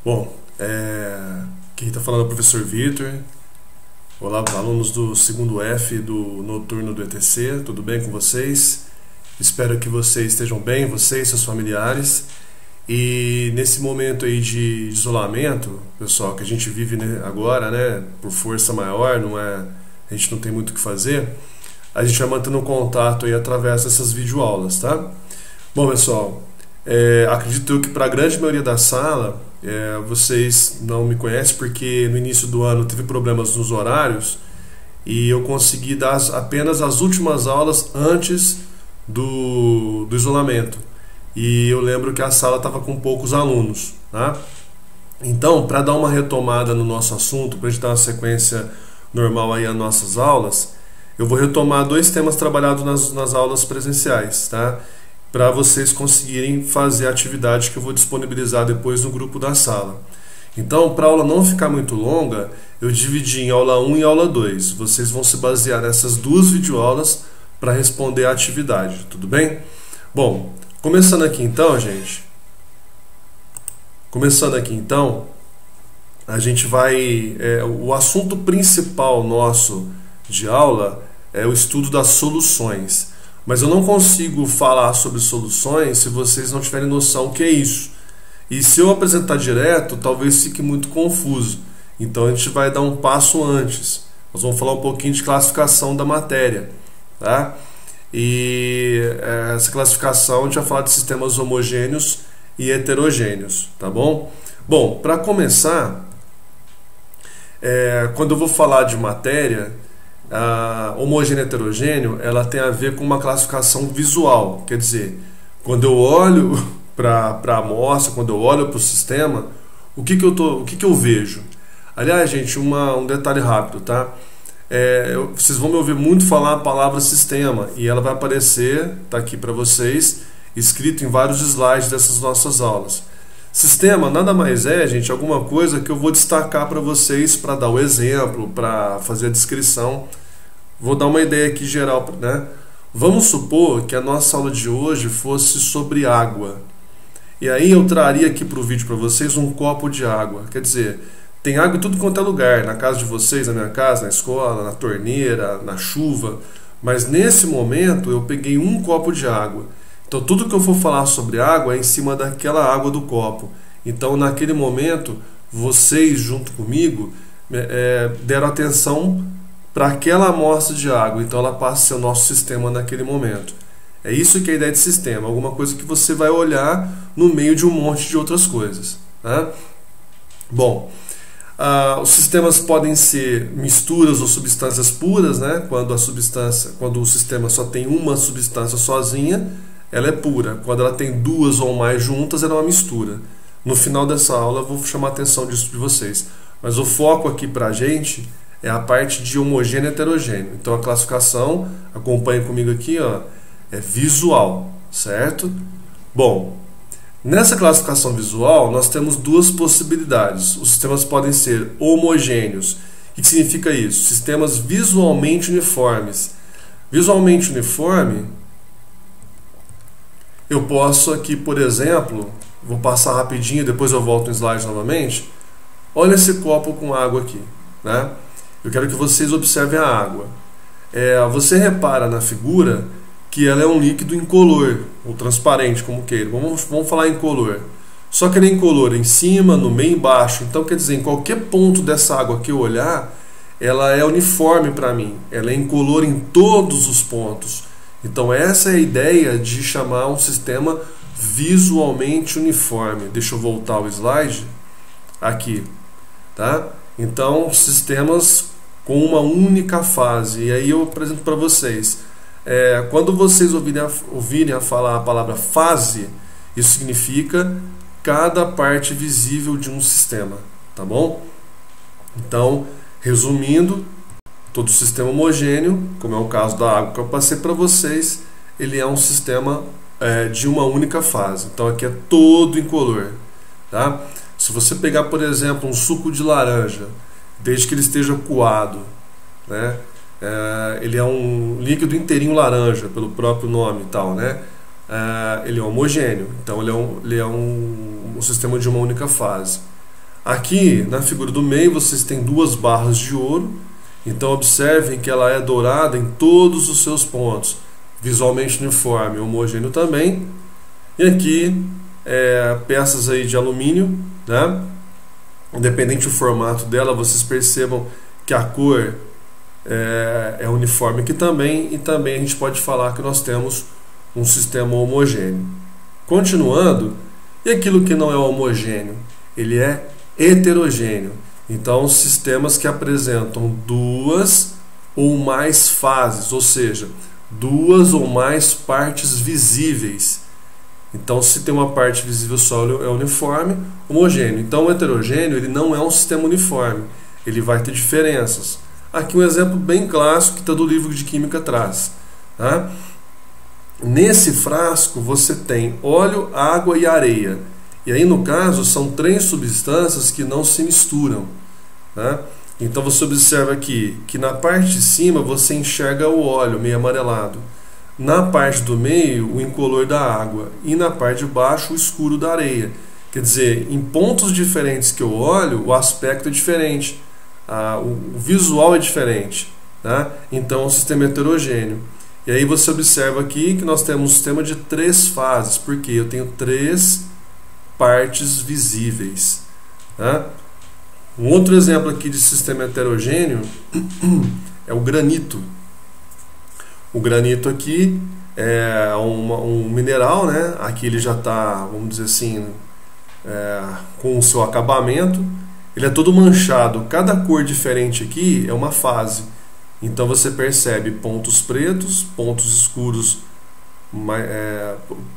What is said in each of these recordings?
Bom, quem está falando é o professor Vitor. Olá, alunos do segundo F do noturno do ETC, tudo bem com vocês? Espero que vocês estejam bem, vocês e seus familiares. E nesse momento aí de isolamento, pessoal, que a gente vive, né, agora, né, por força maior, a gente não tem muito o que fazer, a gente vai mantendo um contato aí através dessas videoaulas, tá? Bom, pessoal, acredito eu que para a grande maioria da sala, vocês não me conhecem porque no início do ano teve problemas nos horários e eu consegui dar apenas as últimas aulas antes do isolamento. E eu lembro que a sala estava com poucos alunos, tá? Então, para dar uma retomada no nosso assunto, para a gente dar uma sequência normal aí às nossas aulas, eu vou retomar dois temas trabalhados nas aulas presenciais, tá? Para vocês conseguirem fazer a atividade que eu vou disponibilizar depois no grupo da sala. Então, para a aula não ficar muito longa, eu dividi em aula 1 e aula 2. Vocês vão se basear nessas duas videoaulas para responder a atividade, tudo bem? Bom, começando aqui então, gente. A gente vai... o assunto principal nosso de aula é o estudo das soluções. Mas eu não consigo falar sobre soluções se vocês não tiverem noção o que é isso. E se eu apresentar direto, talvez fique muito confuso. Então a gente vai dar um passo antes. Nós vamos falar um pouquinho de classificação da matéria, tá? E essa classificação a gente vai falar de sistemas homogêneos e heterogêneos, tá bom? Bom, para começar, quando eu vou falar de matéria, a homogêneo e heterogêneo, ela tem a ver com uma classificação visual. Quer dizer, quando eu olho para a amostra, quando eu olho para o sistema, o que eu vejo? Aliás, gente, um detalhe rápido, tá? Vocês vão me ouvir muito falar a palavra sistema e ela vai aparecer, tá aqui para vocês, escrito em vários slides dessas nossas aulas. Sistema nada mais é, gente, alguma coisa que eu vou destacar para vocês para dar o exemplo, para fazer a descrição. Vou dar uma ideia aqui geral, né? Vamos supor que a nossa aula de hoje fosse sobre água. E aí eu traria aqui para o vídeo para vocês um copo de água. Quer dizer, tem água em tudo quanto é lugar, na casa de vocês, na minha casa, na escola, na torneira, na chuva. Mas nesse momento eu peguei um copo de água. Então tudo que eu for falar sobre água é em cima daquela água do copo. Então naquele momento, vocês junto comigo deram atenção para aquela amostra de água. Então ela passa a ser o nosso sistema naquele momento. É isso que é a ideia de sistema. Alguma coisa que você vai olhar no meio de um monte de outras coisas, né? Bom, os sistemas podem ser misturas ou substâncias puras, né? Quando o sistema só tem uma substância sozinha, ela é pura. Quando ela tem duas ou mais juntas, ela é uma mistura. No final dessa aula eu vou chamar a atenção disso de vocês. Mas o foco aqui para a gente é a parte de homogêneo e heterogêneo. Então a classificação, acompanhe comigo aqui, ó, é visual, certo? Bom, nessa classificação visual nós temos duas possibilidades. Os sistemas podem ser homogêneos. O que significa isso? Sistemas visualmente uniformes. Visualmente uniforme, eu posso aqui, por exemplo, vou passar rapidinho, depois eu volto no slide novamente. Olha esse copo com água aqui, né? Eu quero que vocês observem a água. Você repara na figura que ela é um líquido incolor, ou transparente, como queira. Vamos falar incolor. Só que ele é incolor em cima, no meio e embaixo. Então, quer dizer, em qualquer ponto dessa água que eu olhar, ela é uniforme para mim. Ela é incolor em todos os pontos. Então essa é a ideia de chamar um sistema visualmente uniforme. Deixa eu voltar o slide aqui, tá? Então sistemas com uma única fase. E aí eu apresento para vocês. Quando vocês ouvirem a falar a palavra fase, isso significa cada parte visível de um sistema, tá bom? Então, resumindo, todo sistema homogêneo, como é o caso da água que eu passei para vocês, ele é um sistema de uma única fase. Então aqui é todo incolor, tá? Se você pegar, por exemplo, um suco de laranja, desde que ele esteja coado, né? Ele é um líquido inteirinho laranja, pelo próprio nome e tal, né? Ele é homogêneo, então ele é um sistema de uma única fase. Aqui na figura do meio vocês têm duas barras de ouro, então observem que ela é dourada em todos os seus pontos, visualmente uniforme, homogêneo também. E aqui peças aí de alumínio, né? Independente do formato dela, vocês percebam que a cor é uniforme aqui também, e também a gente pode falar que nós temos um sistema homogêneo. Continuando, e aquilo que não é homogêneo? Ele é heterogêneo. Então, sistemas que apresentam duas ou mais fases, ou seja, duas ou mais partes visíveis. Então, se tem uma parte visível só é uniforme, homogêneo. Então, o heterogêneo ele não é um sistema uniforme, ele vai ter diferenças. Aqui um exemplo bem clássico que está do livro de Química traz. Tá? Nesse frasco você tem óleo, água e areia. E aí, no caso, são três substâncias que não se misturam. Tá? Então, você observa aqui que na parte de cima você enxerga o óleo meio amarelado. Na parte do meio, o incolor da água. E na parte de baixo, o escuro da areia. Quer dizer, em pontos diferentes que eu olho, o aspecto é diferente. O visual é diferente. Tá? Então, é um sistema heterogêneo. E aí você observa aqui que nós temos um sistema de três fases, porque eu tenho três partes visíveis. Tá? Um outro exemplo aqui de sistema heterogêneo é o granito. O granito aqui é um mineral, né? Aqui ele já está, vamos dizer assim, com o seu acabamento. Ele é todo manchado. Cada cor diferente aqui é uma fase. Então você percebe pontos pretos, pontos escuros,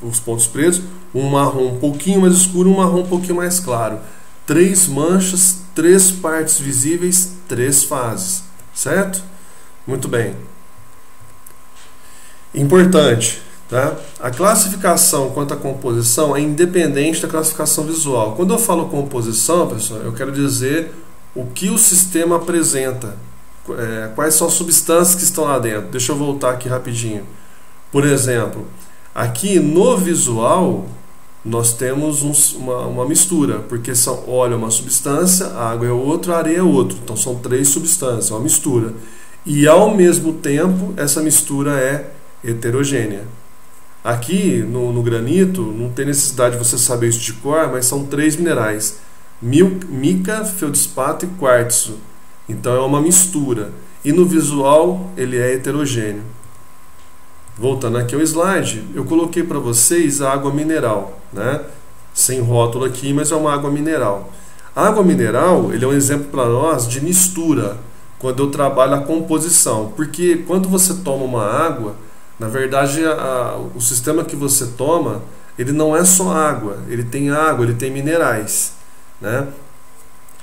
os pontos pretos, um marrom um pouquinho mais escuro, um marrom um pouquinho mais claro. Três manchas, três partes visíveis, três fases. Certo? Muito bem. Importante, tá? A classificação quanto à composição é independente da classificação visual. Quando eu falo composição, pessoal, eu quero dizer o que o sistema apresenta. Quais são as substâncias que estão lá dentro. Deixa eu voltar aqui rapidinho. Por exemplo, aqui no visual nós temos uma mistura, porque óleo é uma substância, água é outra, areia é outra. Então são três substâncias, é uma mistura. E ao mesmo tempo essa mistura é heterogênea. Aqui no granito não tem necessidade de você saber isso de cor, mas são três minerais: mica, feldspato e quartzo. Então é uma mistura. E no visual ele é heterogêneo. Voltando aqui ao slide, eu coloquei para vocês a água mineral, né? Sem rótulo aqui, mas é uma água mineral. A água mineral ele é um exemplo para nós de mistura, quando eu trabalho a composição. Porque quando você toma uma água, na verdade o sistema que você toma, ele não é só água, ele tem minerais, né?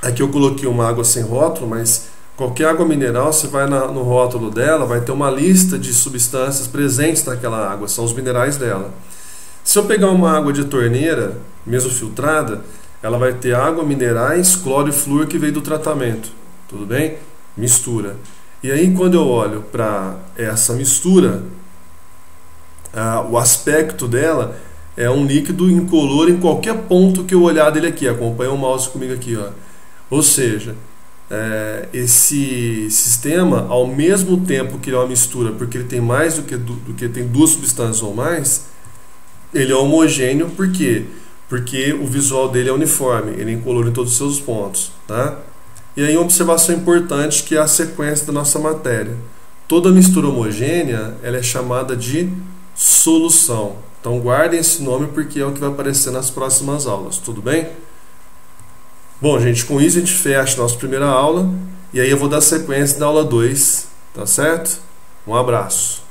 Aqui eu coloquei uma água sem rótulo, mas qualquer água mineral, você vai no rótulo dela, vai ter uma lista de substâncias presentes naquela água, são os minerais dela. Se eu pegar uma água de torneira, mesmo filtrada, ela vai ter água, minerais, cloro e flúor que veio do tratamento. Tudo bem? Mistura. E aí quando eu olho para essa mistura, o aspecto dela é um líquido incolor em qualquer ponto que eu olhar dele aqui. Acompanha o mouse comigo aqui, ó. Ou seja, esse sistema, ao mesmo tempo que ele é uma mistura, porque ele tem mais do que tem duas substâncias ou mais, ele é homogêneo. Por quê? Porque o visual dele é uniforme, ele é incolor em todos os seus pontos, tá? E aí uma observação importante, que é a sequência da nossa matéria. Toda mistura homogênea ela é chamada de solução. Então guardem esse nome, porque é o que vai aparecer nas próximas aulas, tudo bem? Bom, gente, com isso a gente fecha a nossa primeira aula, e aí eu vou dar sequência da aula 2, tá certo? Um abraço.